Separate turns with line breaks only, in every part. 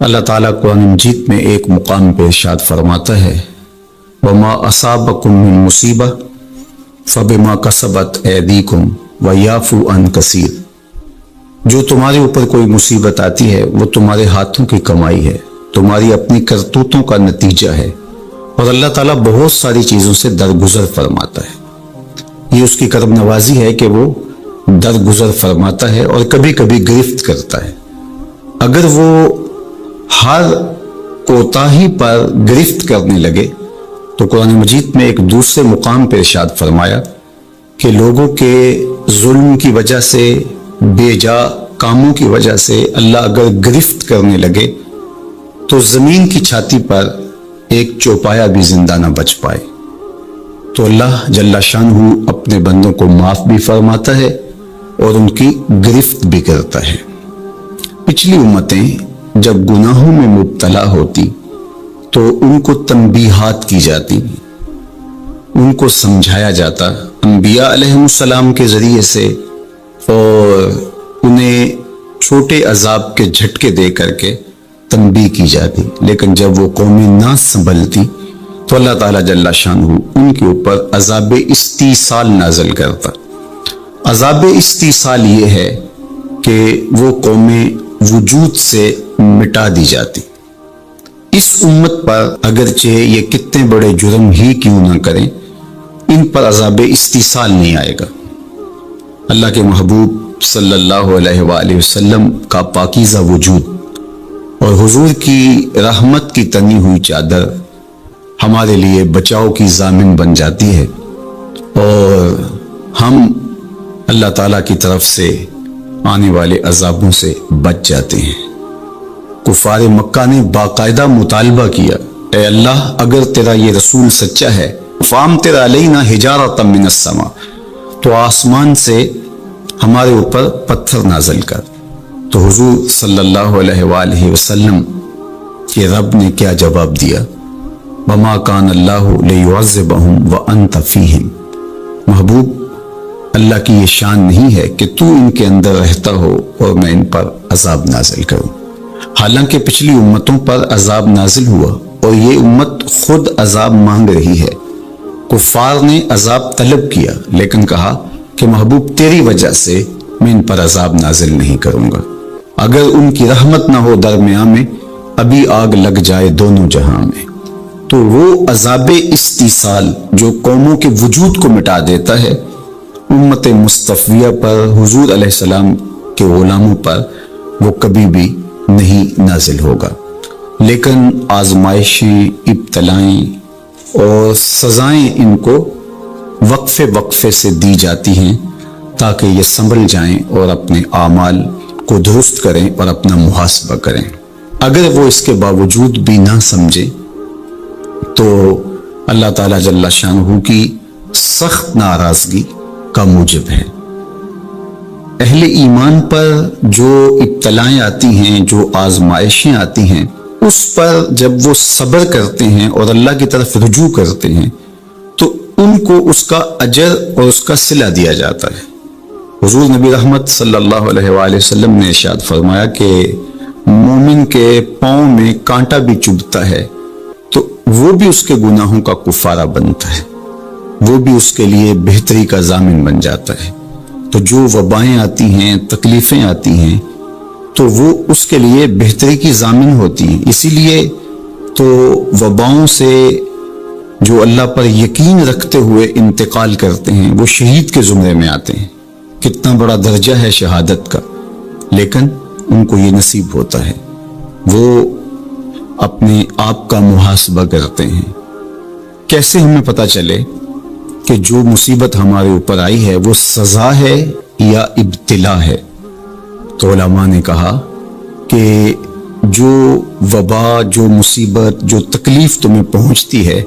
اللہ تعالیٰ قرآن مجید میں ایک مقام پہ ارشاد فرماتا ہے وَمَا أَصَابَكُم مِّن مُّصِیبَةٍ فَبِمَا كَسَبَتْ أَیْدِیکُم وَیَعْفُو عَن کَثِیر۔ جو تمہارے اوپر کوئی مصیبت آتی ہے وہ تمہارے ہاتھوں کی کمائی ہے، تمہاری اپنی کرتوتوں کا نتیجہ ہے، اور اللہ تعالیٰ بہت ساری چیزوں سے درگزر فرماتا ہے۔ یہ اس کی کرم نوازی ہے کہ وہ درگزر فرماتا ہے اور کبھی کبھی گرفت کرتا ہے۔ اگر وہ ہر کوتاہی پر گرفت کرنے لگے تو قرآن مجید میں ایک دوسرے مقام پہ ارشاد فرمایا کہ لوگوں کے ظلم کی وجہ سے، بے جا کاموں کی وجہ سے اللہ اگر گرفت کرنے لگے تو زمین کی چھاتی پر ایک چوپایا بھی زندہ نہ بچ پائے۔ تو اللہ جل شانہ اپنے بندوں کو معاف بھی فرماتا ہے اور ان کی گرفت بھی کرتا ہے۔ پچھلی امتیں جب گناہوں میں مبتلا ہوتی تو ان کو تنبیہات کی جاتی، ان کو سمجھایا جاتا انبیاء علیہ السلام کے ذریعے سے، اور انہیں چھوٹے عذاب کے جھٹکے دے کر کے تنبیہ کی جاتی۔ لیکن جب وہ قومیں نہ سنبھلتی تو اللہ تعالیٰ جل شانہ ان کے اوپر عذاب استیصال نازل کرتا۔ عذاب استیصال یہ ہے کہ وہ قومیں وجود سے مٹا دی جاتی۔ اس امت پر اگرچہ یہ کتنے بڑے جرم ہی کیوں نہ کریں، ان پر عذاب استیصال نہیں آئے گا۔ اللہ کے محبوب صلی اللہ علیہ وآلہ وسلم کا پاکیزہ وجود اور حضور کی رحمت کی تنی ہوئی چادر ہمارے لیے بچاؤ کی ضامن بن جاتی ہے، اور ہم اللہ تعالیٰ کی طرف سے آنے والے عذابوں سے بچ جاتے ہیں۔ کفار مکہ نے باقاعدہ مطالبہ کیا، اے اللہ اگر تیرا یہ رسول سچا ہے فَأَمْطِرْ عَلَيْنَا حِجَارَةً مِّنَ السَّمَاءِ، تو آسمان سے ہمارے اوپر پتھر نازل کر۔ تو حضور صلی اللہ علیہ وآلہ وسلم کے رب نے کیا جواب دیا؟ وَمَا كَانَ اللَّهُ لِيُعَذِّبَهُمْ وَأَنْتَ فِيهِمْ۔ محبوب، اللہ کی یہ شان نہیں ہے کہ تو ان کے اندر رہتا ہو اور میں ان پر عذاب نازل کروں۔ حالانکہ پچھلی امتوں پر عذاب نازل ہوا اور یہ امت خود عذاب مانگ رہی ہے۔ کفار نے عذاب طلب کیا لیکن کہا کہ محبوب تیری وجہ سے میں ان پر عذاب نازل نہیں کروں گا، اگر ان کی رحمت نہ ہو درمیان میں ابھی آگ لگ جائے دونوں جہاں میں۔ تو وہ عذاب استیصال جو قوموں کے وجود کو مٹا دیتا ہے، امت مصطفیہ پر، حضور علیہ السلام کے غلاموں پر وہ کبھی بھی نہیں نازل ہوگا۔ لیکن آزمائشیں، ابتلائیں اور سزائیں ان کو وقفے وقفے سے دی جاتی ہیں تاکہ یہ سنبھل جائیں اور اپنے اعمال کو درست کریں اور اپنا محاسبہ کریں۔ اگر وہ اس کے باوجود بھی نہ سمجھیں تو اللہ تعالیٰ جل شانہ کی سخت ناراضگی کا موجب ہے۔ اہل ایمان پر جو ابتلائیں آتی ہیں، جو آزمائشیں آتی ہیں، اس پر جب وہ صبر کرتے ہیں اور اللہ کی طرف رجوع کرتے ہیں تو ان کو اس کا اجر اور اس کا صلہ دیا جاتا ہے۔ حضور نبی رحمت صلی اللہ علیہ وآلہ وسلم نے ارشاد فرمایا کہ مومن کے پاؤں میں کانٹا بھی چبھتا ہے تو وہ بھی اس کے گناہوں کا کفارہ بنتا ہے، وہ بھی اس کے لیے بہتری کا ضامن بن جاتا ہے۔ تو جو وبائیں آتی ہیں، تکلیفیں آتی ہیں، تو وہ اس کے لیے بہتری کی ضامن ہوتی ہیں۔ اسی لیے تو وباؤں سے جو اللہ پر یقین رکھتے ہوئے انتقال کرتے ہیں وہ شہید کے زمرے میں آتے ہیں۔ کتنا بڑا درجہ ہے شہادت کا، لیکن ان کو یہ نصیب ہوتا ہے۔ وہ اپنے آپ کا محاسبہ کرتے ہیں۔ کیسے ہمیں پتہ چلے کہ جو مصیبت ہمارے اوپر آئی ہے وہ سزا ہے یا ابتلا ہے؟ تو علماء نے کہا کہ جو وبا، جو مصیبت، جو تکلیف تمہیں پہنچتی ہے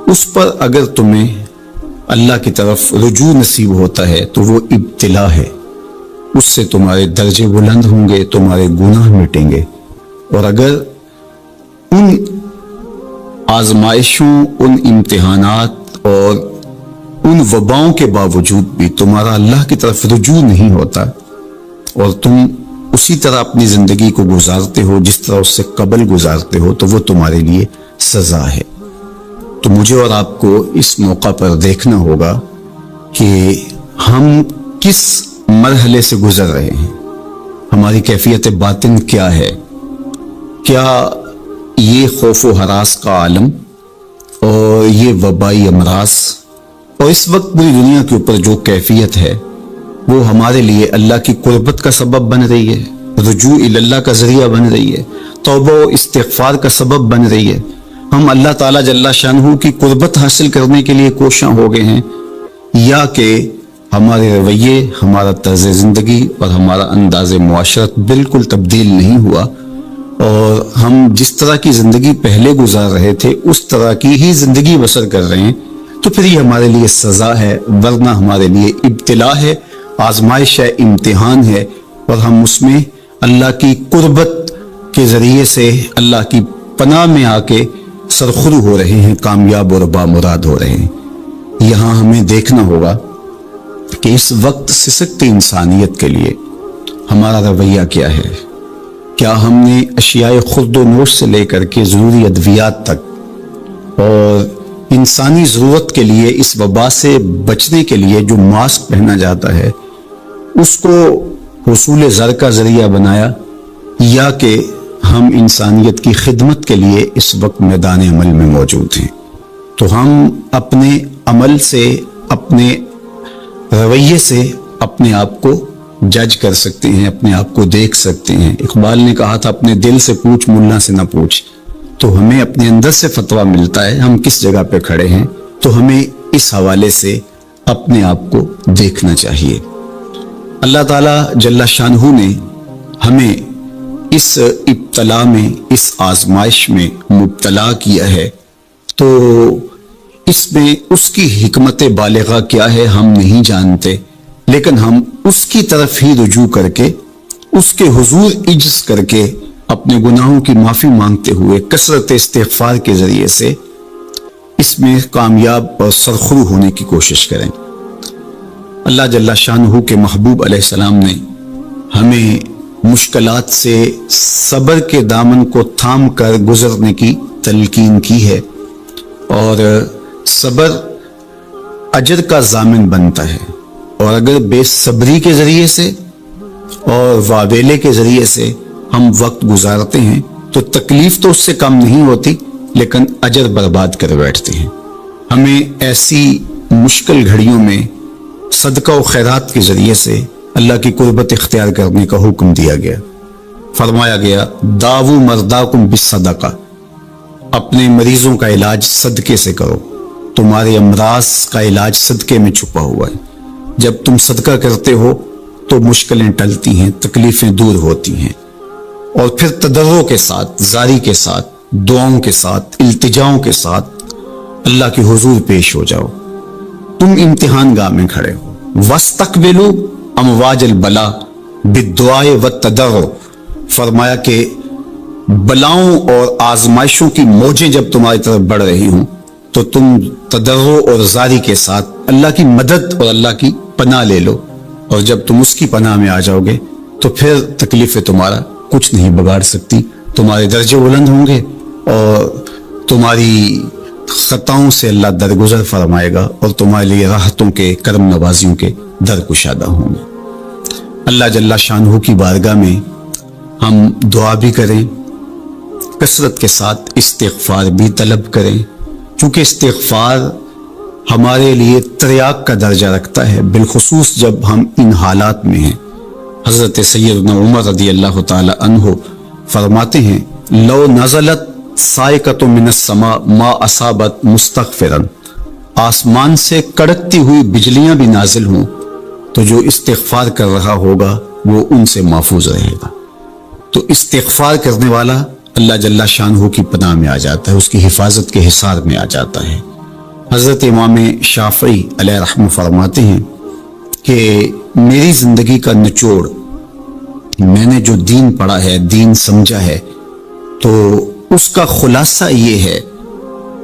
اس پر اگر تمہیں اللہ کی طرف رجوع نصیب ہوتا ہے تو وہ ابتلا ہے، اس سے تمہارے درجے بلند ہوں گے، تمہارے گناہ مٹیں گے۔ اور اگر ان آزمائشوں، ان امتحانات اور ان وباؤں کے باوجود بھی تمہارا اللہ کی طرف رجوع نہیں ہوتا اور تم اسی طرح اپنی زندگی کو گزارتے ہو جس طرح اس سے قبل گزارتے ہو تو وہ تمہارے لیے سزا ہے۔ تو مجھے اور آپ کو اس موقع پر دیکھنا ہوگا کہ ہم کس مرحلے سے گزر رہے ہیں، ہماری کیفیت باطن کیا ہے، کیا یہ خوف و ہراس کا عالم اور یہ وبائی امراض اور اس وقت پوری دنیا کے اوپر جو کیفیت ہے وہ ہمارے لیے اللہ کی قربت کا سبب بن رہی ہے، رجوع اللہ کا ذریعہ بن رہی ہے، توبہ و استغفار کا سبب بن رہی ہے، ہم اللہ تعالیٰ جل شانہ کی قربت حاصل کرنے کے لیے کوشاں ہو گئے ہیں، یا کہ ہمارے رویے، ہمارا طرز زندگی اور ہمارا انداز معاشرت بالکل تبدیل نہیں ہوا اور ہم جس طرح کی زندگی پہلے گزار رہے تھے اس طرح کی ہی زندگی بسر کر رہے ہیں، تو پھر یہ ہمارے لیے سزا ہے، ورنہ ہمارے لیے ابتلا ہے، آزمائش ہے، امتحان ہے، اور ہم اس میں اللہ کی قربت کے ذریعے سے اللہ کی پناہ میں آ کے سرخرو ہو رہے ہیں، کامیاب اور بامراد ہو رہے ہیں۔ یہاں ہمیں دیکھنا ہوگا کہ اس وقت سسکتی انسانیت کے لیے ہمارا رویہ کیا ہے، کیا ہم نے اشیاء خرد و نوش سے لے کر کے ضروری ادویات تک اور انسانی ضرورت کے لیے اس وبا سے بچنے کے لیے جو ماسک پہنا جاتا ہے اس کو حصول زر کا ذریعہ بنایا، یا کہ ہم انسانیت کی خدمت کے لیے اس وقت میدان عمل میں موجود ہیں۔ تو ہم اپنے عمل سے، اپنے رویے سے اپنے آپ کو جج کر سکتے ہیں، اپنے آپ کو دیکھ سکتے ہیں۔ اقبال نے کہا تھا اپنے دل سے پوچھ، ملا سے نہ پوچھ۔ تو ہمیں اپنے اندر سے فتویٰ ملتا ہے ہم کس جگہ پہ کھڑے ہیں، تو ہمیں اس حوالے سے اپنے آپ کو دیکھنا چاہیے۔ اللہ تعالیٰ جل شانہ نے ہمیں اس ابتلا میں، اس آزمائش میں مبتلا کیا ہے، تو اس میں اس کی حکمت بالغہ کیا ہے ہم نہیں جانتے، لیکن ہم اس کی طرف ہی رجوع کر کے، اس کے حضور عجز کر کے، اپنے گناہوں کی معافی مانگتے ہوئے کثرت استغفار کے ذریعے سے اس میں کامیاب اور سرخرو ہونے کی کوشش کریں۔ اللہ جل شانہ کے محبوب علیہ السلام نے ہمیں مشکلات سے صبر کے دامن کو تھام کر گزرنے کی تلقین کی ہے، اور صبر اجر کا ضامن بنتا ہے، اور اگر بے صبری کے ذریعے سے اور واویلے کے ذریعے سے ہم وقت گزارتے ہیں تو تکلیف تو اس سے کم نہیں ہوتی، لیکن اجر برباد کر بیٹھتے ہیں۔ ہمیں ایسی مشکل گھڑیوں میں صدقہ و خیرات کے ذریعے سے اللہ کی قربت اختیار کرنے کا حکم دیا گیا۔ فرمایا گیا داو مرداکم بالصدقہ، اپنے مریضوں کا علاج صدقے سے کرو، تمہارے امراض کا علاج صدقے میں چھپا ہوا ہے۔ جب تم صدقہ کرتے ہو تو مشکلیں ٹلتی ہیں، تکلیفیں دور ہوتی ہیں، اور پھر تضرع کے ساتھ، زاری کے ساتھ، دعاؤں کے ساتھ، التجاؤں کے ساتھ اللہ کے حضور پیش ہو جاؤ۔ تم امتحان گاہ میں کھڑے ہو، وَاسْتَقْبِلُوا امواج البلا بالدعاء والتضرع، فرمایا کہ بلاؤں اور آزمائشوں کی موجیں جب تمہاری طرف بڑھ رہی ہوں تو تم تضرع اور زاری کے ساتھ اللہ کی مدد اور اللہ کی پناہ لے لو، اور جب تم اس کی پناہ میں آ جاؤ گے تو پھر تکلیفیں تمہارا کچھ نہیں بگاڑ سکتی، تمہارے درجے بلند ہوں گے اور تمہاری خطاؤں سے اللہ درگزر فرمائے گا، اور تمہارے لیے راحتوں کے، کرم نوازیوں کے در کشادہ ہوں گے۔ اللہ جل شانہ کی بارگاہ میں ہم دعا بھی کریں، کثرت کے ساتھ استغفار بھی طلب کریں، چونکہ استغفار ہمارے لیے تریاق کا درجہ رکھتا ہے، بالخصوص جب ہم ان حالات میں ہیں۔ حضرت سیدنا عمر رضی اللہ تعالی عنہ فرماتے ہیں لو نزلت صاعقۃ من السماء ما اصابت مستغفرا، آسمان سے کڑکتی ہوئی بجلیاں بھی نازل ہوں تو جو استغفار کر رہا ہوگا وہ ان سے محفوظ رہے گا۔ تو استغفار کرنے والا اللہ جل شانہ کی پناہ میں آ جاتا ہے، اس کی حفاظت کے حصار میں آ جاتا ہے۔ حضرت امام شافعی علیہ رحمہ فرماتے ہیں کہ میری زندگی کا نچوڑ، میں نے جو دین پڑھا ہے، دین سمجھا ہے، تو اس کا خلاصہ یہ ہے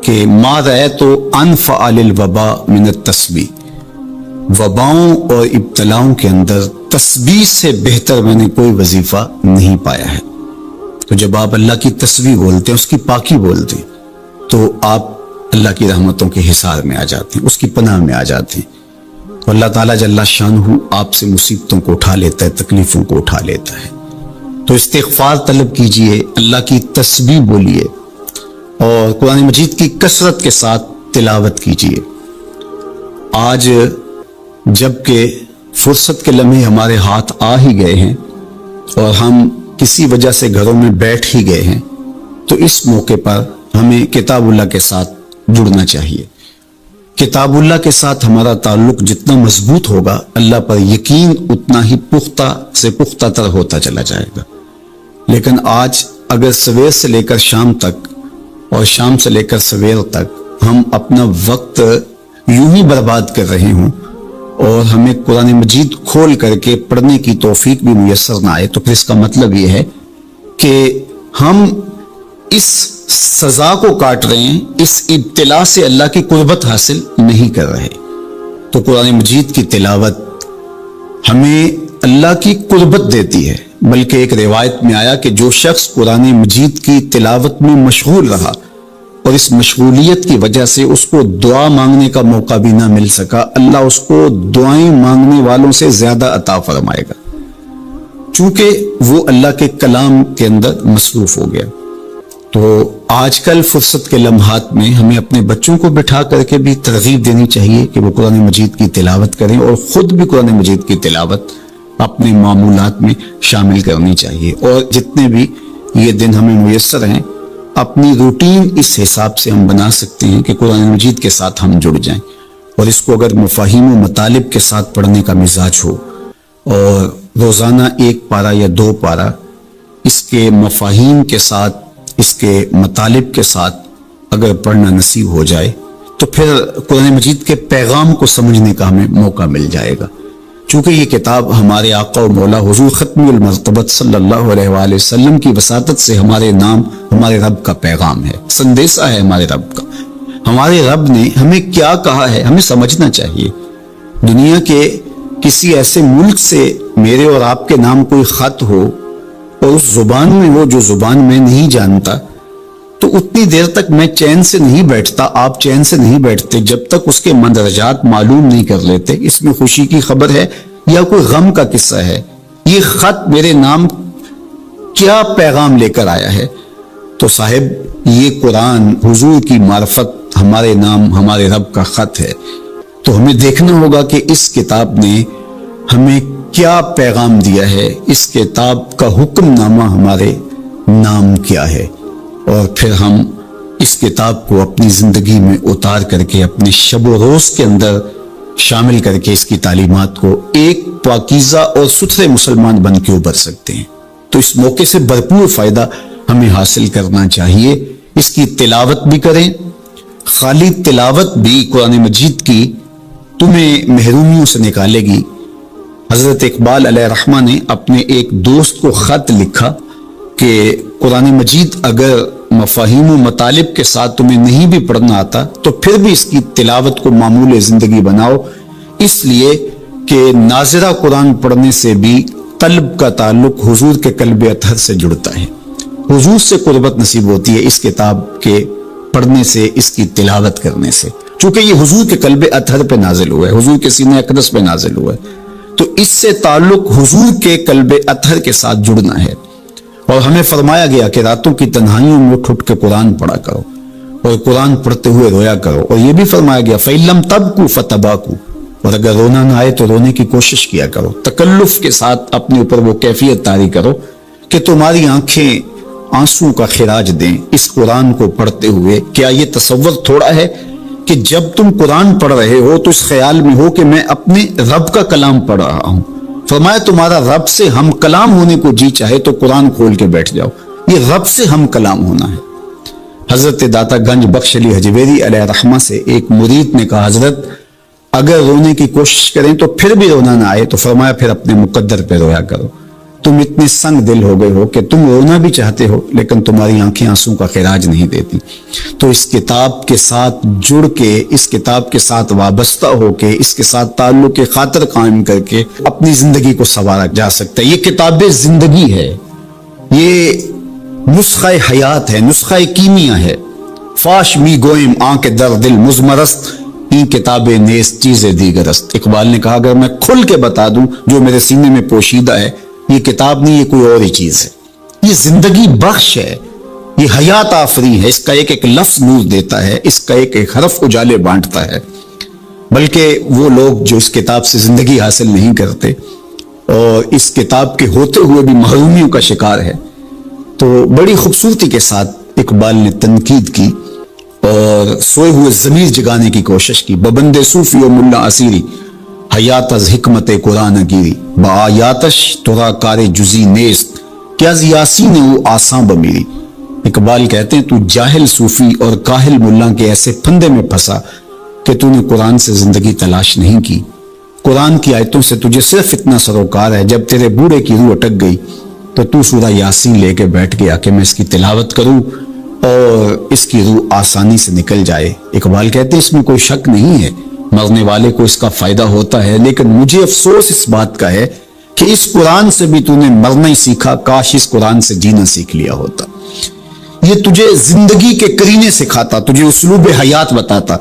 کہ ما رأیت انفع للوباء من التسبیح، وباؤں اور ابتلاؤں کے اندر تسبیح سے بہتر میں نے کوئی وظیفہ نہیں پایا ہے۔ تو جب آپ اللہ کی تسبیح بولتے ہیں، اس کی پاکی بولتے ہیں، تو آپ اللہ کی رحمتوں کے حصار میں آ جاتے ہیں، اس کی پناہ میں آ جاتے ہیں۔ تو اللہ تعالیٰ جل شانہ آپ سے مصیبتوں کو اٹھا لیتا ہے، تکلیفوں کو اٹھا لیتا ہے۔ تو استغفار طلب کیجئے، اللہ کی تسبیح بولیے اور قرآن مجید کی کثرت کے ساتھ تلاوت کیجئے۔ آج جبکہ فرصت کے لمحے ہمارے ہاتھ آ ہی گئے ہیں اور ہم کسی وجہ سے گھروں میں بیٹھ ہی گئے ہیں، تو اس موقع پر ہمیں کتاب اللہ کے ساتھ جڑنا چاہیے۔ کتاب اللہ کے ساتھ ہمارا تعلق جتنا مضبوط ہوگا، اللہ پر یقین اتنا ہی پختہ سے پختہ تر ہوتا چلا جائے گا۔ لیکن آج اگر سویر سے لے کر شام تک اور شام سے لے کر سویر تک ہم اپنا وقت یوں ہی برباد کر رہے ہوں اور ہمیں قرآن مجید کھول کر کے پڑھنے کی توفیق بھی میسر نہ آئے، تو پھر اس کا مطلب یہ ہے کہ ہم اس سزا کو کاٹ رہے ہیں، اس ابتلا سے اللہ کی قربت حاصل نہیں کر رہے۔ تو قرآن مجید کی تلاوت ہمیں اللہ کی قربت دیتی ہے، بلکہ ایک روایت میں آیا کہ جو شخص قرآن مجید کی تلاوت میں مشغول رہا اور اس مشغولیت کی وجہ سے اس کو دعا مانگنے کا موقع بھی نہ مل سکا، اللہ اس کو دعائیں مانگنے والوں سے زیادہ عطا فرمائے گا، چونکہ وہ اللہ کے کلام کے اندر مصروف ہو گیا۔ تو آج کل فرصت کے لمحات میں ہمیں اپنے بچوں کو بٹھا کر کے بھی ترغیب دینی چاہیے کہ وہ قرآن مجید کی تلاوت کریں، اور خود بھی قرآن مجید کی تلاوت اپنے معمولات میں شامل کرنی چاہیے۔ اور جتنے بھی یہ دن ہمیں میسر ہیں، اپنی روٹین اس حساب سے ہم بنا سکتے ہیں کہ قرآن مجید کے ساتھ ہم جڑ جائیں، اور اس کو اگر مفاہیم و مطالب کے ساتھ پڑھنے کا مزاج ہو اور روزانہ 1 پارہ یا 2 پارہ اس کے مفاہیم کے ساتھ، اس کے مطالب کے ساتھ اگر پڑھنا نصیب ہو جائے، تو پھر قرآن مجید کے پیغام کو سمجھنے کا ہمیں موقع مل جائے گا۔ چونکہ یہ کتاب ہمارے آقا و مولا حضور ختم المرتبت صلی اللہ علیہ وآلہ وسلم کی وساطت سے ہمارے نام ہمارے رب کا پیغام ہے، سندیسہ ہے ہمارے رب کا۔ ہمارے رب نے ہمیں کیا کہا ہے ہمیں سمجھنا چاہیے۔ دنیا کے کسی ایسے ملک سے میرے اور آپ کے نام کوئی خط ہو اور اس زبان میں ہو جو زبان میں نہیں جانتا، تو اتنی دیر تک میں چین سے نہیں بیٹھتا، آپ چین سے نہیں بیٹھتے جب تک اس کے مندرجات معلوم نہیں کر لیتے، اس میں خوشی کی خبر ہے یا کوئی غم کا قصہ ہے، یہ خط میرے نام کیا پیغام لے کر آیا ہے۔ تو صاحب یہ قرآن حضور کی معرفت، ہمارے نام ہمارے رب کا خط ہے۔ تو ہمیں دیکھنا ہوگا کہ اس کتاب نے ہمیں کیا پیغام دیا ہے، اس کتاب کا حکم نامہ ہمارے نام کیا ہے، اور پھر ہم اس کتاب کو اپنی زندگی میں اتار کر کے اپنے شب و روز کے اندر شامل کر کے اس کی تعلیمات کو ایک پاکیزہ اور ستھرے مسلمان بن کے ابھر سکتے ہیں۔ تو اس موقع سے بھرپور فائدہ ہمیں حاصل کرنا چاہیے۔ اس کی تلاوت بھی کریں، خالی تلاوت بھی قرآن مجید کی تمہیں محرومیوں سے نکالے گی۔ حضرت اقبال علیہ الرحمہ نے اپنے ایک دوست کو خط لکھا کہ قرآن مجید اگر مفاہیم و مطالب کے ساتھ تمہیں نہیں بھی پڑھنا آتا تو پھر بھی اس کی تلاوت کو معمول زندگی بناؤ، اس لیے کہ ناظرہ قرآن پڑھنے سے بھی قلب کا تعلق حضور کے قلب اطہر سے جڑتا ہے، حضور سے قربت نصیب ہوتی ہے اس کتاب کے پڑھنے سے، اس کی تلاوت کرنے سے، چونکہ یہ حضور کے قلب اطہر پہ نازل ہوا ہے، حضور کے سینہ اقدس پہ نازل ہوا ہے، تو اس سے تعلق حضور کے قلب اطہر کے ساتھ جڑنا ہے۔ اور ہمیں فرمایا گیا کہ راتوں کی تنہائیوں میں اٹھ کے قرآن پڑھا کرو اور قرآن پڑھتے ہوئے رویا کرو، اور یہ بھی فرمایا گیا فَإِن لَمْ تَبْكُوا فَتَبَاكُوا، اور اگر رونا نہ آئے تو رونے کی کوشش کیا کرو، تکلف کے ساتھ اپنے اوپر وہ کیفیت طاری کرو کہ تمہاری آنکھیں آنسوں کا خراج دیں اس قرآن کو پڑھتے ہوئے۔ کیا یہ تصور تھوڑا ہے کہ جب تم قرآن پڑھ رہے ہو تو اس خیال میں ہو کہ میں اپنے رب کا کلام پڑھ رہا ہوں؟ فرمایا تمہارا رب سے ہم کلام ہونے کو جی چاہے تو قرآن کھول کے بیٹھ جاؤ، یہ رب سے ہم کلام ہونا ہے۔ حضرت داتا گنج بخش علی حجویری علیہ الرحمہ سے ایک مرید نے کہا حضرت اگر رونے کی کوشش کریں تو پھر بھی رونا نہ آئے تو فرمایا پھر اپنے مقدر پہ رویا کرو، تم اتنے سنگ دل ہو گئے ہو کہ تم رونا بھی چاہتے ہو لیکن تمہاری آنکھیں آنسوں کا خراج نہیں دیتی. تو اس کتاب کے ساتھ جڑ کے، اس کتاب کے ساتھ وابستہ ہو کے، اس کے ساتھ تعلق خاطر قائم کر کے اپنی زندگی کو سنوارا جا سکتا ہے. یہ کتاب زندگی ہے، یہ نسخہ حیات ہے، نسخہ کیمیا ہے. فاش می گوئم آنکھ در دل مزمرست، این کتاب نیست چیز دیگرست. اقبال نے کہا اگر میں کھل کے بتا دوں جو میرے سینے میں پوشیدہ ہے، یہ کتاب نہیں، یہ کوئی اور ہی چیز ہے. یہ زندگی بخش ہے، یہ حیات آفری ہے. اس کا ایک ایک لفظ نور دیتا ہے، اس کا ایک ایک حرف اجالے بانٹتا ہے. بلکہ وہ لوگ جو اس کتاب سے زندگی حاصل نہیں کرتے اور اس کتاب کے ہوتے ہوئے بھی محرومیوں کا شکار ہے، تو بڑی خوبصورتی کے ساتھ اقبال نے تنقید کی اور سوئے ہوئے ضمیر جگانے کی کوشش کی. ببند صوفی و ملا اسیری حیات از حکمت قرآن گیری، با آیاتش ترا کار جزی نیست کہ از یاسین او آساں بمیری. اقبال کہتے ہیں تو جاہل صوفی اور کاہل ملا کے ایسے پھندے میں پھنسا کہ تو نے قرآن سے زندگی تلاش نہیں کی. قرآن کی آیتوں سے تجھے صرف اتنا سروکار ہے، جب تیرے بوڑھے کی روح اٹک گئی تو سورہ یاسین لے کے بیٹھ گیا کہ میں اس کی تلاوت کروں اور اس کی روح آسانی سے نکل جائے. اقبال کہتے ہیں اس میں کوئی شک نہیں ہے، مرنے والے کو اس کا فائدہ ہوتا ہے، لیکن مجھے افسوس اس بات کا ہے کہ اس قرآن سے بھی تو نے مرنا ہی سیکھا، کاش اس قرآن سے جینا سیکھ لیا ہوتا. یہ تجھے زندگی کے کرینے سکھاتا، تجھے اسلوب حیات بتاتا،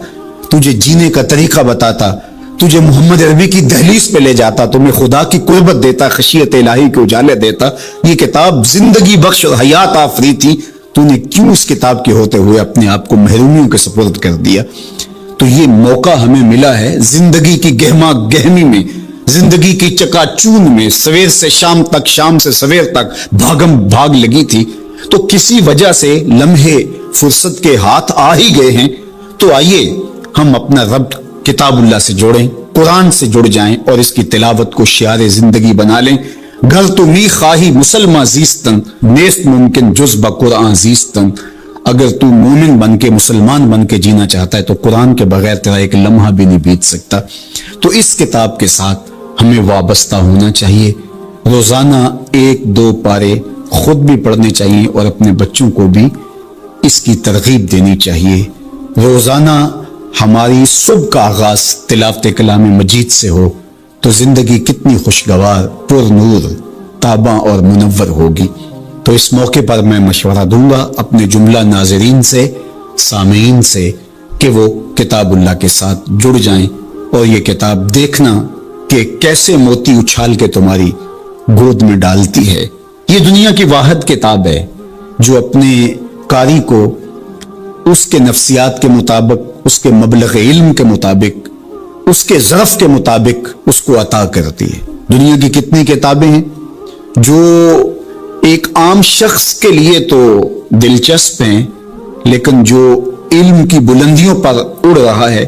تجھے جینے کا طریقہ بتاتا، تجھے محمد عربی کی دہلیز پہ لے جاتا، تمہیں خدا کی قربت دیتا، خشیت الہی کے اجالے دیتا. یہ کتاب زندگی بخش اور حیات آفری تھی، تو نے کیوں اس کتاب کے ہوتے ہوئے اپنے آپ کو محرومیوں کے سپرد کر دیا؟ تو یہ موقع ہمیں ملا ہے زندگی کی گہما گہمی میں، زندگی کی چکا چون میں. سویر سے شام تک، شام سے سویر تک بھاگم بھاگ لگی تھی، تو کسی وجہ سے لمحے فرصت کے ہاتھ آ ہی گئے ہیں. تو آئیے ہم اپنا ربط کتاب اللہ سے جوڑیں، قرآن سے جڑ جائیں اور اس کی تلاوت کو شعار زندگی بنا لیں. گھر تو می خواہی مسلمہ زیستن، نیست ممکن جز بقرآن زیستن. اگر تو مومن بن کے، مسلمان بن کے جینا چاہتا ہے تو قرآن کے بغیر تیرا ایک لمحہ بھی نہیں بیت سکتا. تو اس کتاب کے ساتھ ہمیں وابستہ ہونا چاہیے. روزانہ 1-2 پارے خود بھی پڑھنے چاہیے اور اپنے بچوں کو بھی اس کی ترغیب دینی چاہیے. روزانہ ہماری صبح کا آغاز تلاوت کلام مجید سے ہو تو زندگی کتنی خوشگوار، پر نور، تاباں اور منور ہوگی. تو اس موقع پر میں مشورہ دوں گا اپنے جملہ ناظرین سے، سامعین سے، کہ وہ کتاب اللہ کے ساتھ جڑ جائیں اور یہ کتاب دیکھنا کہ کیسے موتی اچھال کے تمہاری گود میں ڈالتی ہے. یہ دنیا کی واحد کتاب ہے جو اپنے قاری کو اس کے نفسیات کے مطابق، اس کے مبلغ علم کے مطابق، اس کے ظرف کے مطابق اس کو عطا کرتی ہے. دنیا کی کتنی کتابیں ہیں جو ایک عام شخص کے لیے تو دلچسپ ہیں، لیکن جو علم کی بلندیوں پر اڑ رہا ہے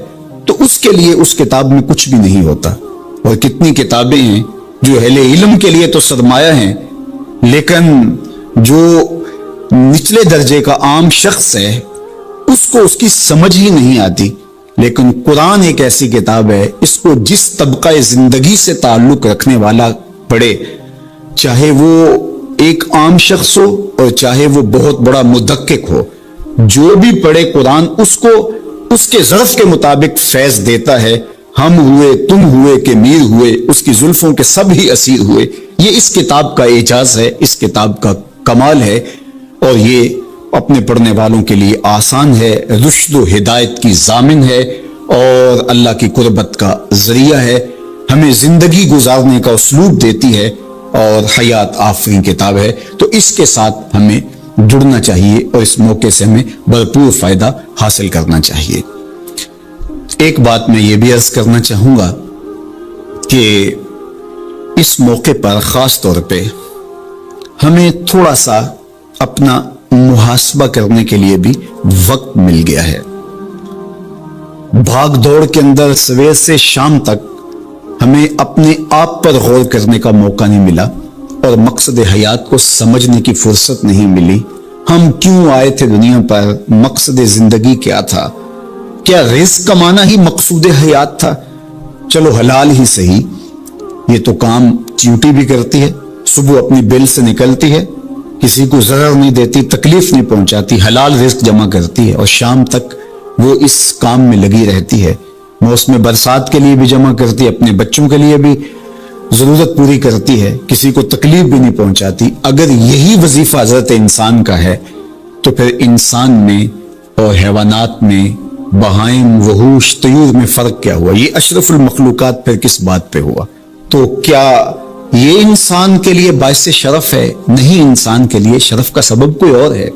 تو اس کے لیے اس کتاب میں کچھ بھی نہیں ہوتا. اور کتنی کتابیں ہیں جو اہل علم کے لیے تو سرمایہ ہیں، لیکن جو نچلے درجے کا عام شخص ہے اس کو اس کی سمجھ ہی نہیں آتی. لیکن قرآن ایک ایسی کتاب ہے، اس کو جس طبقہ زندگی سے تعلق رکھنے والا پڑھے، چاہے وہ ایک عام شخص ہو اور چاہے وہ بہت بڑا مدقق ہو، جو بھی پڑھے قرآن اس کو اس کے ظرف کے مطابق فیض دیتا ہے. ہم ہوئے، تم ہوئے کہ میر ہوئے، اس کی زلفوں کے سب ہی اسیر ہوئے. یہ اس کتاب کا اعجاز ہے، اس کتاب کا کمال ہے، اور یہ اپنے پڑھنے والوں کے لیے آسان ہے، رشد و ہدایت کی ضامن ہے اور اللہ کی قربت کا ذریعہ ہے. ہمیں زندگی گزارنے کا اسلوب دیتی ہے اور حیات آفرین کتاب ہے. تو اس کے ساتھ ہمیں جڑنا چاہیے اور اس موقع سے ہمیں بھرپور فائدہ حاصل کرنا چاہیے. ایک بات میں یہ بھی عرض کرنا چاہوں گا کہ اس موقع پر خاص طور پہ ہمیں تھوڑا سا اپنا محاسبہ کرنے کے لیے بھی وقت مل گیا ہے. بھاگ دوڑ کے اندر سویر سے شام تک ہمیں اپنے آپ پر غور کرنے کا موقع نہیں ملا اور مقصد حیات کو سمجھنے کی فرصت نہیں ملی. ہم کیوں آئے تھے دنیا پر؟ مقصد زندگی کیا تھا؟ کیا رزق کمانا ہی مقصود حیات تھا؟ چلو حلال ہی صحیح، یہ تو کام چیونٹی بھی کرتی ہے صبح اپنی بل سے نکلتی ہے، کسی کو ضرر نہیں دیتی، تکلیف نہیں پہنچاتی، حلال رزق جمع کرتی ہے، اور شام تک وہ اس کام میں لگی رہتی ہے۔ موسم برسات کے لیے بھی جمع کرتی ہے، اپنے بچوں کے لیے بھی ضرورت پوری کرتی ہے، کسی کو تکلیف بھی نہیں پہنچاتی۔ اگر یہی وظیفہ حضرت انسان کا ہے تو پھر انسان میں اور حیوانات میں، بہائم، وحوش، طیور میں فرق کیا ہوا؟ یہ اشرف المخلوقات پھر کس بات پہ ہوا؟ تو کیا یہ انسان کے لیے باعث شرف ہے؟ نہیں، انسان کے لیے شرف کا سبب کوئی اور ہے۔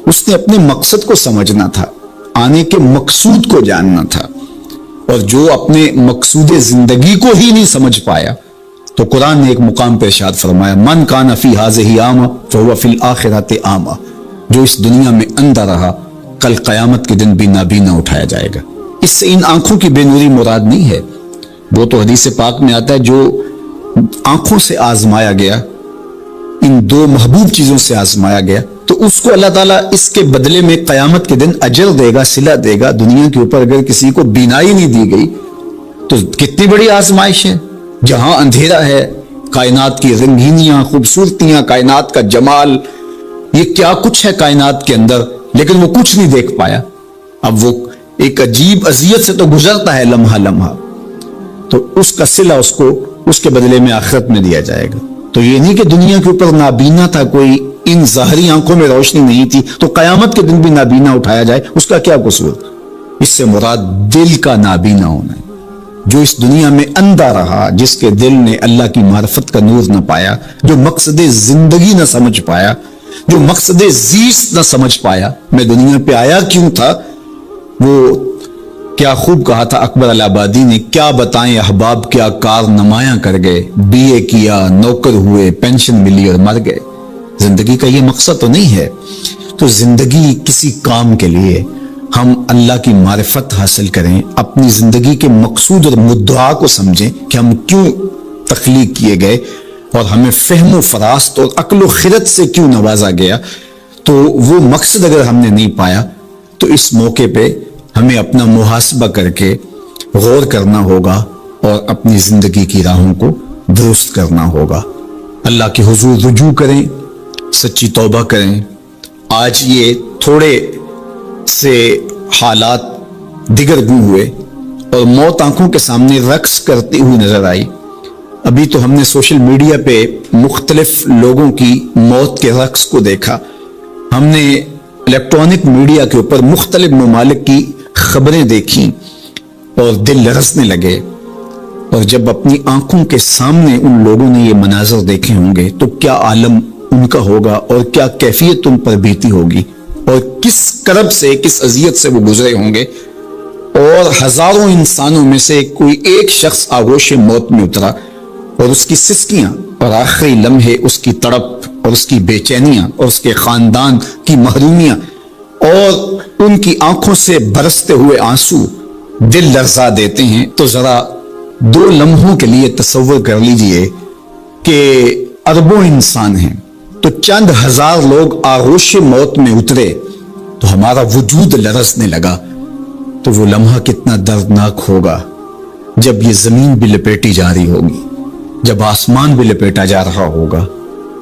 اس نے اپنے مقصد کو سمجھنا تھا، آنے کے مقصود کو جاننا تھا، اور جو اپنے مقصود زندگی کو ہی نہیں سمجھ پایا تو قرآن نے ایک مقام پہ ارشاد فرمایا، من کان فی ھذہ اعمی فہو فی الآخرۃ اعمی، جو اس دنیا میں اندھا رہا کل قیامت کے دن بھی نابینا اٹھایا جائے گا۔ اس سے ان آنکھوں کی بے نوری مراد نہیں ہے، وہ تو حدیث پاک میں آتا ہے جو آنکھوں سے آزمایا گیا، ان دو محبوب چیزوں سے آزمایا گیا، تو اس کو اللہ تعالیٰ اس کے بدلے میں قیامت کے دن اجر دے گا، صلہ دے گا۔ دنیا کے اوپر اگر کسی کو بینائی نہیں دی گئی تو کتنی بڑی آزمائش ہے۔ جہاں اندھیرا ہے، کائنات کی رنگینیاں، خوبصورتیاں، کائنات کا جمال، یہ کیا کچھ ہے کائنات کے اندر، لیکن وہ کچھ نہیں دیکھ پایا۔ اب وہ ایک عجیب اذیت سے تو گزرتا ہے لمحہ لمحہ، تو اس کا صلہ اس کو اس کے بدلے میں آخرت میں دیا جائے گا۔ تو یہ نہیں کہ دنیا کے اوپر نابینا تھا، کوئی ان ظاہری آنکھوں میں روشنی نہیں تھی تو قیامت کے دن بھی نابینا اٹھایا جائے، اس کا کیا قصور؟ اس سے مراد دل کا نابینا ہونا ہے۔ جو اس دنیا میں اندھا رہا، جس کے دل نے اللہ کی معرفت کا نور نہ پایا، جو مقصد زندگی نہ سمجھ پایا، جو مقصد زیست نہ سمجھ پایا، میں دنیا پہ آیا کیوں تھا، وہ کیا خوب کہا تھا اکبر الآبادی نے، کیا بتائیں احباب کیا کار نمایاں کر گئے، بی اے کیا، نوکر ہوئے، پینشن ملی اور مر گئے۔ زندگی کا یہ مقصد تو نہیں ہے۔ تو زندگی کسی کام کے لیے ہم اللہ کی معرفت حاصل کریں، اپنی زندگی کے مقصود اور مدعا کو سمجھیں کہ ہم کیوں تخلیق کیے گئے، اور ہمیں فہم و فراست اور عقل و خرد سے کیوں نوازا گیا۔ تو وہ مقصد اگر ہم نے نہیں پایا تو اس موقع پہ ہمیں اپنا محاسبہ کر کے غور کرنا ہوگا اور اپنی زندگی کی راہوں کو درست کرنا ہوگا۔ اللہ کے حضور رجوع کریں، سچی توبہ کریں۔ آج یہ تھوڑے سے حالات دگرگوں ہوئے اور موت آنکھوں کے سامنے رقص کرتی ہوئی نظر آئی۔ ابھی تو ہم نے سوشل میڈیا پہ مختلف لوگوں کی موت کے رقص کو دیکھا، ہم نے الیکٹرانک میڈیا کے اوپر مختلف ممالک کی خبریں دیکھیں اور دل لرزنے لگے۔ اور جب اپنی آنکھوں کے سامنے ان لوگوں نے یہ مناظر دیکھے ہوں گے تو کیا عالم ان کا ہوگا اور کیا کیفیت ان پر بیتی ہوگی، اور کس کرب سے، کس اذیت سے وہ گزرے ہوں گے۔ اور ہزاروں انسانوں میں سے کوئی ایک شخص آغوش موت میں اترا، اور اس کی سسکیاں اور آخری لمحے اس کی تڑپ اور اس کی بے چینیاں اور اس کے خاندان کی محرومیاں اور ان کی آنکھوں سے برستے ہوئے آنسو دل لرزا دیتے ہیں۔ تو ذرا 2 لمحوں کے لیے تصور کر لیجئے کہ اربوں انسان ہیں، تو چند ہزار لوگ آغوش موت میں اترے تو ہمارا وجود لرزنے لگا، تو وہ لمحہ کتنا دردناک ہوگا جب یہ زمین بھی لپیٹی جا رہی ہوگی، جب آسمان بھی لپیٹا جا رہا ہوگا،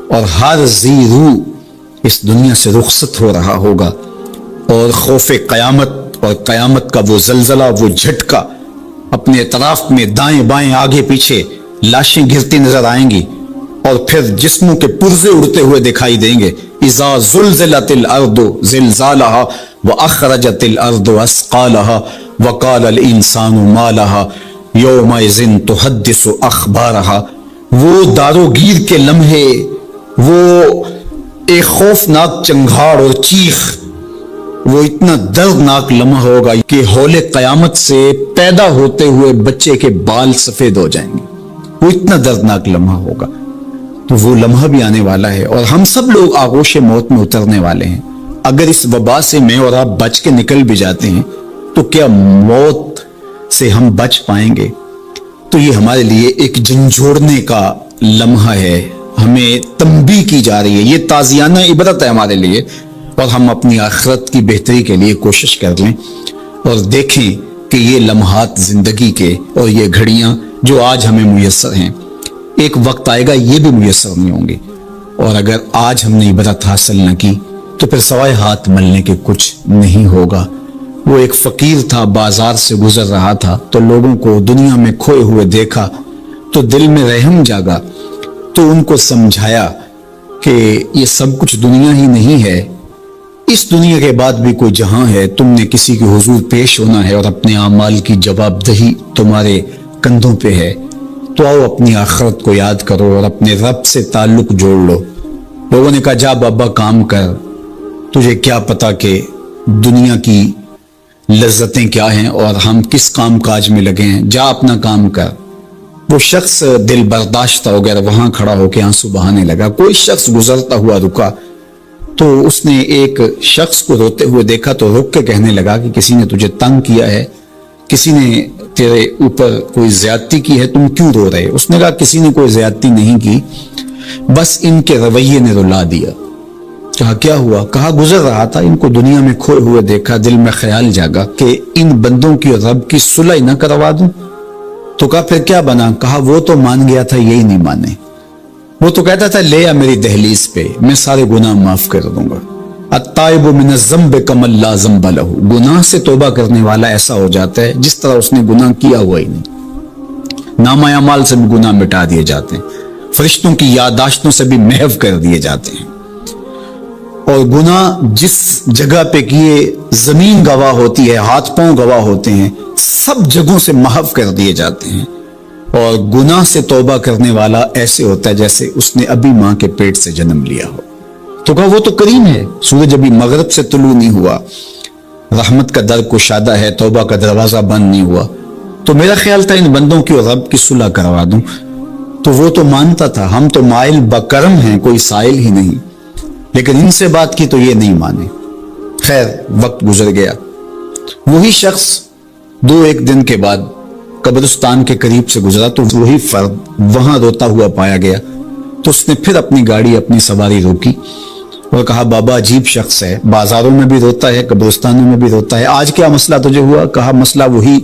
اور ہر ذی روح اس دنیا سے رخصت ہو رہا ہوگا، اور خوف قیامت اور قیامت کا وہ زلزلہ، وہ جھٹکا، اپنے اطراف میں دائیں بائیں آگے پیچھے لاشیں گرتی نظر آئیں گی، اور پھر جسموں کے پرزے اڑتے ہوئے دکھائی دیں گے۔ اذا زلزلت الارض زلزالها واخرجت الارض اثقالها وقال الانسان ما لها یومئذ تحدث اخبارها۔ وہ داروگیر کے لمحے، وہ ایک خوفناک چنگھاڑ اور چیخ، وہ اتنا دردناک لمحہ ہوگا کہ ہول قیامت سے پیدا ہوتے ہوئے بچے کے بال سفید ہو جائیں گے۔ وہ اتنا دردناک لمحہ ہوگا۔ تو وہ لمحہ بھی آنے والا ہے، اور ہم سب لوگ آغوش موت میں اترنے والے ہیں۔ اگر اس وبا سے میں اور آپ بچ کے نکل بھی جاتے ہیں تو کیا موت سے ہم بچ پائیں گے؟ تو یہ ہمارے لیے ایک جھنجھوڑنے کا لمحہ ہے، ہمیں تنبیہ کی جا رہی ہے، یہ تازیانہ عبرت ہے ہمارے لیے، اور ہم اپنی آخرت کی بہتری کے لیے کوشش کر لیں اور دیکھیں کہ یہ لمحات زندگی کے اور یہ گھڑیاں جو آج ہمیں میسر ہیں، ایک وقت آئے گا یہ بھی میسر نہیں ہوں گے، اور اگر آج ہم نے عبرت حاصل نہ کی تو پھر سوائے ہاتھ ملنے کے کچھ نہیں ہوگا۔ وہ ایک فقیر تھا، بازار سے گزر رہا تھا تو لوگوں کو دنیا میں کھوئے ہوئے دیکھا تو دل میں رحم جاگا، تو ان کو سمجھایا کہ یہ سب کچھ دنیا ہی نہیں ہے، اس دنیا کے بعد بھی کوئی جہاں ہے، تم نے کسی کے حضور پیش ہونا ہے اور اپنے اعمال کی جواب دہی تمہارے کندھوں پہ ہے، تو آؤ اپنی آخرت کو یاد کرو اور اپنے رب سے تعلق جوڑ لو۔ لوگوں نے کہا جا بابا کام کر، تجھے کیا پتا کہ دنیا کی لذتیں کیا ہیں اور ہم کس کام کاج میں لگے ہیں، جا اپنا کام کر۔ وہ شخص دل برداشتہ ہو گیا، وہاں کھڑا ہو کے آنسو بہانے لگا۔ کوئی شخص گزرتا ہوا رکا تو اس نے ایک شخص کو روتے ہوئے دیکھا تو رک کے کہنے لگا کہ کسی نے تجھے تنگ کیا ہے، کسی نے تیرے اوپر کوئی زیادتی کی ہے، تم کیوں رو رہے؟ اس نے کہا کسی نے کوئی زیادتی نہیں کی، بس ان کے رویے نے رلا دیا۔ کہا کیا ہوا؟ کہا گزر رہا تھا، ان کو دنیا میں کھوئے ہوئے دیکھا، دل میں خیال جاگا کہ ان بندوں کی اور رب کی صلح نہ کروا دوں۔ تو کہا پھر کیا بنا؟ کہا وہ تو مان گیا تھا، یہی نہیں مانے۔ وہ تو کہتا تھا لے آ میری دہلیز پہ، میں سارے گناہ معاف کر دوں گا۔ التائب من الذنب کمن لا ذنب لہ، گناہ سے توبہ کرنے والا ایسا ہو جاتا ہے جس طرح اس نے گناہ کیا ہوا ہی نہیں۔ نامہ اعمال سے بھی گناہ مٹا دیے جاتے ہیں، فرشتوں کی یادداشتوں سے بھی محو کر دیے جاتے ہیں، اور گناہ جس جگہ پہ کیے زمین گواہ ہوتی ہے، ہاتھ پاؤں گواہ ہوتے ہیں، سب جگہوں سے محو کر دیے جاتے ہیں۔ اور گناہ سے توبہ کرنے والا ایسے ہوتا ہے جیسے اس نے ابھی ماں کے پیٹ سے جنم لیا ہو۔ تو کہا وہ تو کریم ہے، سورج ابھی مغرب سے طلوع نہیں ہوا، رحمت کا در کشادہ ہے، توبہ کا دروازہ بند نہیں ہوا، تو میرا خیال تھا ان بندوں کی اور رب کی صلح کروا دوں۔ تو وہ تو مانتا تھا، ہم تو مائل بکرم ہیں، کوئی سائل ہی نہیں، لیکن ان سے بات کی تو یہ نہیں مانے۔ خیر وقت گزر گیا، وہی شخص دو ایک دن کے بعد قبرستان کے قریب سے گزرا تو وہی فرد وہاں روتا ہوا پایا گیا۔ تو اس نے پھر اپنی گاڑی، اپنی سواری روکی اور کہا بابا عجیب شخص ہے، بازاروں میں بھی روتا ہے، قبرستانوں میں بھی روتا ہے، آج کیا مسئلہ تجھے ہوا؟ کہا مسئلہ وہی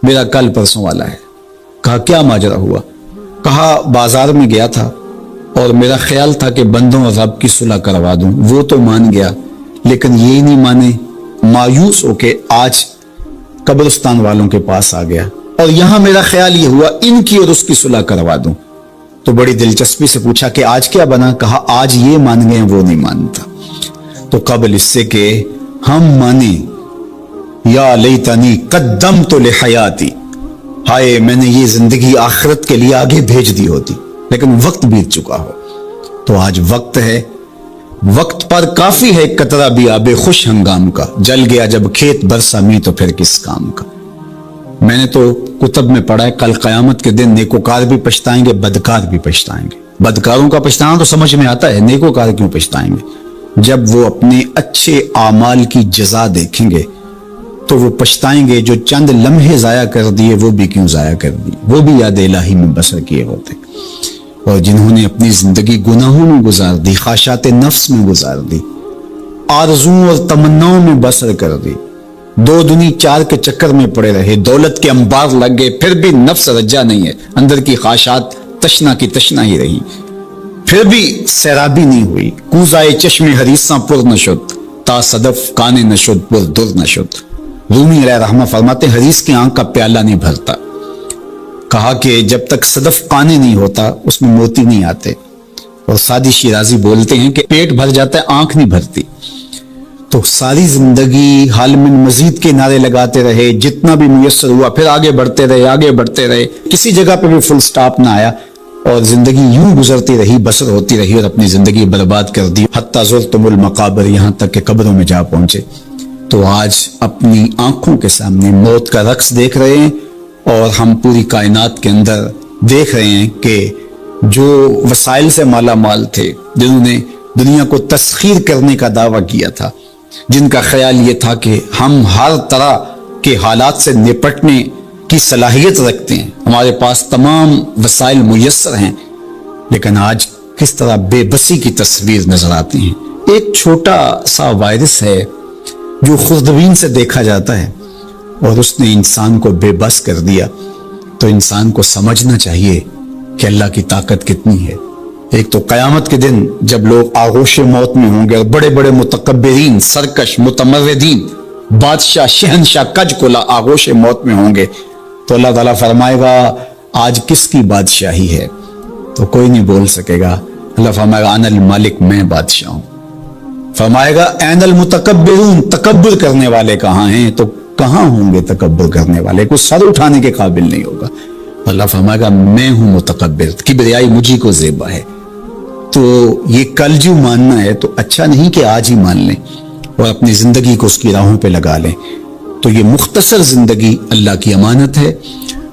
میرا کل پرسوں والا ہے۔ کہا کیا ماجرا ہوا؟ کہا بازار میں گیا تھا اور میرا خیال تھا کہ بندوں اور رب کی صلح کروا دوں، وہ تو مان گیا لیکن یہی نہیں مانے، مایوس ہو کے آج قبرستان والوں کے پاس آ گیا اور یہاں میرا خیال یہ ہوا ان کی اور اس کی صلح کروا دوں۔ تو بڑی دلچسپی سے پوچھا کہ آج کیا بنا؟ کہا آج یہ مان گئے، وہ نہیں مانتا۔ تو قبل اس سے کہ ہم مانے، یا لیتنی قدمت لحیاتی، ہائے میں نے یہ زندگی آخرت کے لیے آگے بھیج دی ہوتی، لیکن وقت بیت چکا ہو۔ تو آج وقت ہے، وقت پر کافی ہے قطرہ بھی آب خوش ہنگام کا، جل گیا جب کھیت برسا می تو پھر کس کام کا۔ میں نے تو کتب میں پڑھا ہے کل قیامت کے دن نیکوکار بھی پچھتائیں گے، بدکار بھی پچھتائیں گے۔ بدکاروں کا پچھتانا تو سمجھ میں آتا ہے، نیکوکار کیوں پچھتائیں گے؟ جب وہ اپنے اچھے اعمال کی جزا دیکھیں گے تو وہ پچھتائیں گے، جو چند لمحے ضائع کر دیے وہ بھی کیوں ضائع کر دیے، وہ بھی یاد الہی میں بسر کیے ہوتے۔ اور جنہوں نے اپنی زندگی گناہوں میں گزار دی، خواہشات نفس میں گزار دی، آرزوؤں اور تمناؤں میں بسر کر دی، دو دنی چار کے چکر میں پڑے رہے، دولت کے انبار لگ گئے، پھر بھی نفس رجا نہیں ہے، اندر کی خواہشات تشنا کی تشنا ہی رہی، پھر بھی سیرابی نہیں ہوئی۔ کوزائے چشم حریصاں پر نشد، تا صدف کانے نشد پر در نشد۔ رومی علیہ رحمہ فرماتے حریص کی آنکھ کا پیالہ نہیں بھرتا، کہا کہ جب تک صدف کانے نہیں ہوتا اس میں موتی نہیں آتے، اور سادی شیرازی بولتے ہیں کہ پیٹ بھر جاتا ہے آنکھ نہیں بھرتی۔ تو ساری زندگی حال من مزید کے نعرے لگاتے رہے، جتنا بھی میسر ہوا پھر آگے بڑھتے رہے، آگے بڑھتے رہے، کسی جگہ پہ بھی فل سٹاپ نہ آیا، اور زندگی یوں گزرتی رہی، بسر ہوتی رہی، اور اپنی زندگی برباد کر دی، حتی زرتم المقابر، یہاں تک کہ قبروں میں جا پہنچے۔ تو آج اپنی آنکھوں کے سامنے موت کا رقص دیکھ رہے ہیں، اور ہم پوری کائنات کے اندر دیکھ رہے ہیں کہ جو وسائل سے مالا مال تھے، جنہوں نے دنیا کو تسخیر کرنے کا دعویٰ کیا تھا، جن کا خیال یہ تھا کہ ہم ہر طرح کے حالات سے نپٹنے کی صلاحیت رکھتے ہیں، ہمارے پاس تمام وسائل میسر ہیں، لیکن آج کس طرح بے بسی کی تصویر نظر آتی ہیں۔ ایک چھوٹا سا وائرس ہے جو خوردبین سے دیکھا جاتا ہے، اور اس نے انسان کو بے بس کر دیا۔ تو انسان کو سمجھنا چاہیے کہ اللہ کی طاقت کتنی ہے۔ ایک تو قیامت کے دن جب لوگ آغوش موت میں ہوں گے اور بڑے بڑے متکبرین، سرکش، متمردین، بادشاہ، شہنشاہ، کج کلا آغوش موت میں ہوں گے، تو اللہ تعالیٰ فرمائے گا آج کس کی بادشاہی ہے؟ تو کوئی نہیں بول سکے گا۔ اللہ فرمائے گا انا المالک، میں بادشاہ ہوں۔ فرمائے گا این المتکبرون، تکبر کرنے والے کہاں ہیں؟ تو کہاں ہوں گے تکبر کرنے والے؟ کوئی سر اٹھانے کے قابل نہیں ہوگا۔ اللہ فرمائے گا میں ہوں متکبر، کبریائی مجھی کو زیبا ہے۔ تو یہ کل جو ماننا ہے تو اچھا نہیں کہ آج ہی مان لیں اور اپنی زندگی کو اس کی راہوں پہ لگا لیں۔ تو یہ مختصر زندگی اللہ کی امانت ہے۔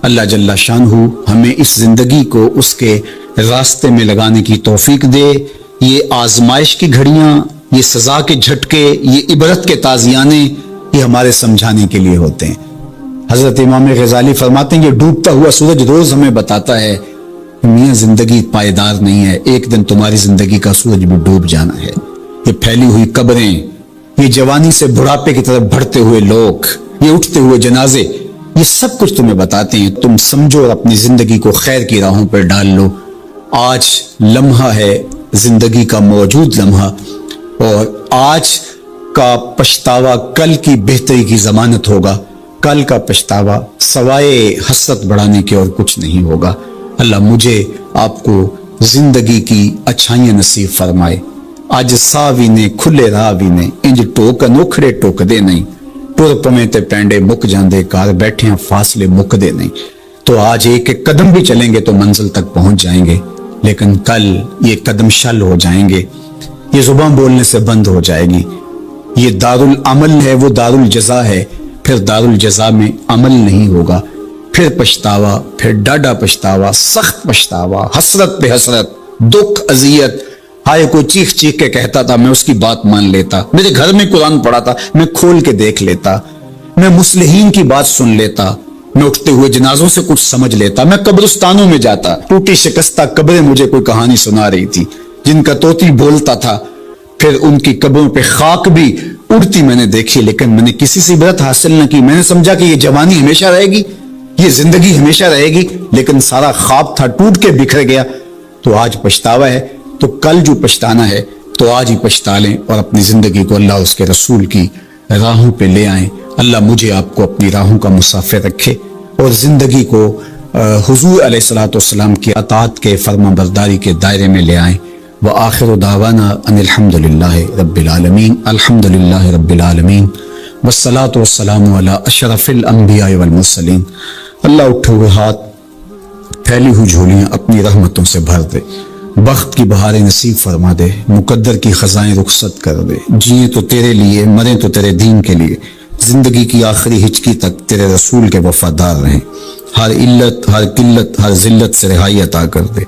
اللہ جل شانہ ہمیں اس زندگی کو اس کے راستے میں لگانے کی توفیق دے۔ یہ آزمائش کی گھڑیاں، یہ سزا کے جھٹکے، یہ عبرت کے تازیانے، یہ ہمارے سمجھانے کے لیے ہوتے ہیں۔ حضرت امام غزالی فرماتے ہیں یہ ڈوبتا ہوا سورج روز ہمیں بتاتا ہے میاں زندگی پائیدار نہیں ہے، ایک دن تمہاری زندگی کا سورج بھی ڈوب جانا ہے۔ یہ پھیلی ہوئی قبریں، یہ جوانی سے بڑھاپے کی طرف بڑھتے ہوئے لوگ، یہ اٹھتے ہوئے جنازے، یہ سب کچھ تمہیں بتاتے ہیں۔ تم سمجھو اور اپنی زندگی کو خیر کی راہوں پر ڈال لو۔ آج لمحہ ہے زندگی کا موجود لمحہ، اور آج کا پچھتاوا کل کی بہتری کی ضمانت ہوگا۔ کل کا پچھتاوا سوائے حسرت بڑھانے کے اور کچھ نہیں ہوگا۔ اللہ مجھے آپ کو زندگی کی اچھائیاں نصیب فرمائے۔ اج سا بھی نے کھلے راہ بھی نے، انج ٹوک انوکھڑے ٹوک دے نہیں، ٹر پویں تے پینڈے مک جاندے، کار بیٹھے ہیں فاصلے مک دے نہیں۔ تو آج ایک ایک قدم بھی چلیں گے تو منزل تک پہنچ جائیں گے، لیکن کل یہ قدم شل ہو جائیں گے، یہ زبان بولنے سے بند ہو جائے گی۔ یہ دارالعمل ہے، وہ دارالجزا ہے، پھر دارالجزا میں عمل نہیں ہوگا، پھر پچھتاوا، پھر ڈاڈا پچھتاوا، سخت پچھتاوا، حسرت پہ حسرت، دکھ، اذیت۔ ہائے کوئی چیخ چیخ کے کہتا تھا میں اس کی بات مان لیتا، میرے گھر میں قرآن پڑھا تھا میں کھول کے دیکھ لیتا، میں مصلحین کی بات سن لیتا، میں اٹھتے ہوئے جنازوں سے کچھ سمجھ لیتا، میں قبرستانوں میں جاتا، ٹوٹی شکستہ قبریں مجھے کوئی کہانی سنا رہی تھی جن کا طوطی بولتا تھا، پھر ان کی قبروں پہ خاک بھی اڑتی میں نے دیکھی، لیکن میں نے کسی سے عبرت حاصل نہ کی۔ میں نے سمجھا کہ یہ جوانی ہمیشہ رہے گی، یہ زندگی ہمیشہ رہے گی، لیکن سارا خواب تھا ٹوٹ کے بکھر گیا۔ تو آج پچھتاوا ہے، تو کل جو پچھتانا ہے تو آج ہی پچھتا لیں اور اپنی زندگی کو اللہ اس کے رسول کی راہوں پہ لے آئیں۔ اللہ مجھے آپ کو اپنی راہوں کا مسافر رکھے اور زندگی کو حضور علیہ الصلوۃ والسلام کی اطاعت کے فرما برداری کے دائرے میں لے آئیں۔ وآخر دعوانا ان الحمد للہ رب العالمین، الحمد للہ رب العالمین، والصلاة والسلام علی اشرف الانبیاء والمرسلین۔ اللہ اٹھے ہوئے ہاتھ، پھیلی ہوئی جھولیاں اپنی رحمتوں سے بھر دے، بخت کی بہاریں نصیب فرما دے، مقدر کی خزائیں رخصت کر دے۔ جیئیں تو تیرے لیے، مریں تو تیرے دین کے لیے، زندگی کی آخری ہچکی تک تیرے رسول کے وفادار رہیں۔ ہر علت، ہر قلت، ہر ذلت سے رہائی عطا کر دے،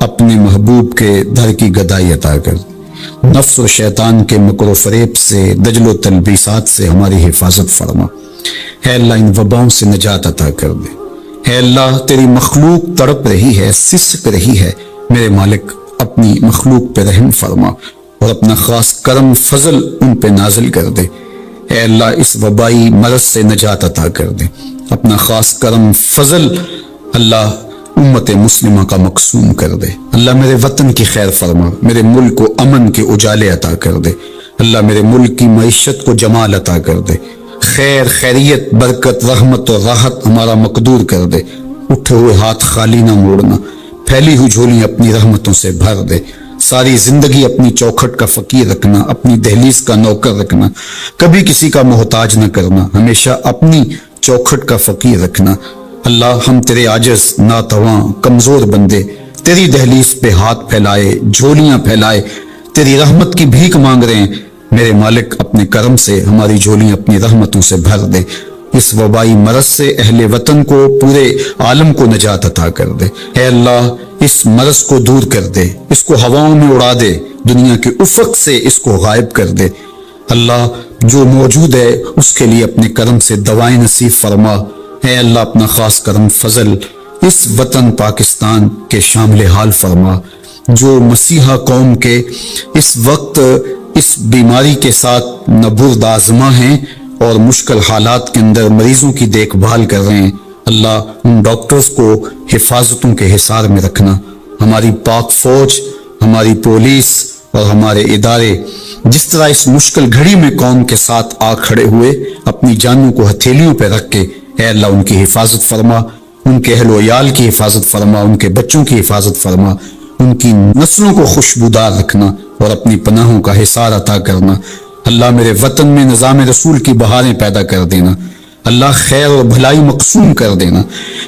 اپنے محبوب کے در کی گدائی عطا کر دے۔ نفس و شیطان کے مکر و فریب سے، دجل و تلبیسات سے ہماری حفاظت فرما۔ اے اللہ ان وباؤں سے نجات عطا کر دے۔ اے اللہ تیری مخلوق تڑپ رہی ہے، سسک رہی ہے، میرے مالک اپنی مخلوق پہ رحم فرما اور اپنا خاص کرم فضل ان پہ نازل کر دے۔ اے اللہ اس وبائی مرض سے نجات عطا کر دے، اپنا خاص کرم فضل اللہ امت مسلمہ کا مقسوم کر دے۔ اللہ میرے وطن کی خیر فرما، میرے ملک کو امن کے اجالے عطا کر دے۔ اللہ میرے ملک کی معیشت کو جمال عطا کر دے، خیر، خیریت، برکت، رحمت اور راحت ہمارا مقدور کر دے۔ اٹھے ہوئے ہاتھ خالی نہ موڑنا، پھیلی ہوئی جھولیاں اپنی رحمتوں سے بھر دے۔ ساری زندگی اپنی چوکھٹ کا فقیر رکھنا، اپنی دہلیز کا نوکر رکھنا، کبھی کسی کا محتاج نہ کرنا، ہمیشہ اپنی چوکھٹ کا فقیر رکھنا۔ اللہ ہم تیرے عاجز، ناتواں، کمزور بندے تیری دہلیز پہ ہاتھ پھیلائے، جھولیاں پھیلائے تیری رحمت کی بھیک مانگ رہے ہیں۔ میرے مالک اپنے کرم سے ہماری جھولیاں اپنی رحمتوں سے بھر دے۔ اس وبائی مرض سے اہل وطن کو، پورے عالم کو نجات عطا کر دے۔ اے اللہ اس مرض کو دور کر دے، اس کو ہواؤں میں اڑا دے، دنیا کے افق سے اس کو غائب کر دے۔ اللہ جو موجود ہے اس کے لیے اپنے کرم سے دوائیں نصیب فرما۔ اے اللہ اپنا خاص کرم فضل اس وطن پاکستان کے شامل حال فرما، جو مسیحا قوم کے اس وقت اس بیماری کے ساتھ نبرد آزما ہیں اور مشکل حالات کے اندر مریضوں کی دیکھ بھال کر رہے ہیں، اللہ ان ڈاکٹرز کو حفاظتوں کے حصار میں رکھنا، ہماری پاک فوج، ہماری پولیس اور ہمارے ادارے جس طرح اس مشکل گھڑی میں قوم کے ساتھ آ کھڑے ہوئے، اپنی جانوں کو ہتھیلیوں پہ رکھ کے اے اللہ ان کی حفاظت فرما، ان کے اہل و عیال کی حفاظت فرما، ان کے بچوں کی حفاظت فرما، ان کی نسلوں کو خوشبودار رکھنا اور اپنی پناہوں کا حصار عطا کرنا۔ اللہ میرے وطن میں نظام رسول کی بہاریں پیدا کر دینا، اللہ خیر اور بھلائی مقسوم کر دینا۔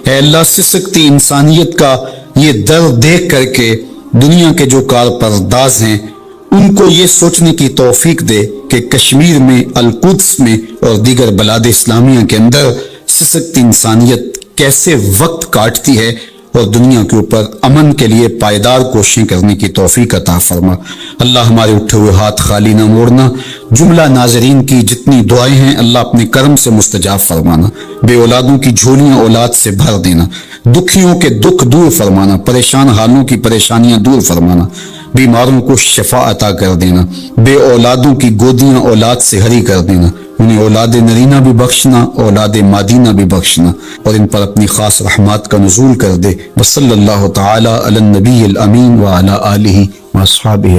اے اللہ سسکتی انسانیت کا یہ درد دیکھ کر کے دنیا کے جو کارپرداز ہیں ان کو یہ سوچنے کی توفیق دے کہ کشمیر میں، القدس میں اور دیگر بلاد اسلامیہ کے اندر سسکتی انسانیت کیسے وقت کاٹتی ہے، اور دنیا کے اوپر امن کے لیے پائیدار کوششیں کرنے کی توفیق عطا فرما۔ اللہ ہمارے اٹھے ہوئے ہاتھ خالی نہ موڑنا، جملہ ناظرین کی جتنی دعائیں ہیں اللہ اپنے کرم سے مستجاب فرمانا، بے اولادوں کی جھولیاں اولاد سے بھر دینا، دکھیوں کے دکھ دور فرمانا، پریشان حالوں کی پریشانیاں دور فرمانا، بیماروں کو شفا عطا کر دینا، بے اولادوں کی گودیاں اولاد سے ہری کر دینا، انہیں اولاد نرینہ بھی بخشنا، اولاد مادینہ بھی بخشنا، اور ان پر اپنی خاص رحمات کا نزول کر دے۔ وصلی اللہ تعالی علی النبی الامین وعلی آلہ واصحابہ۔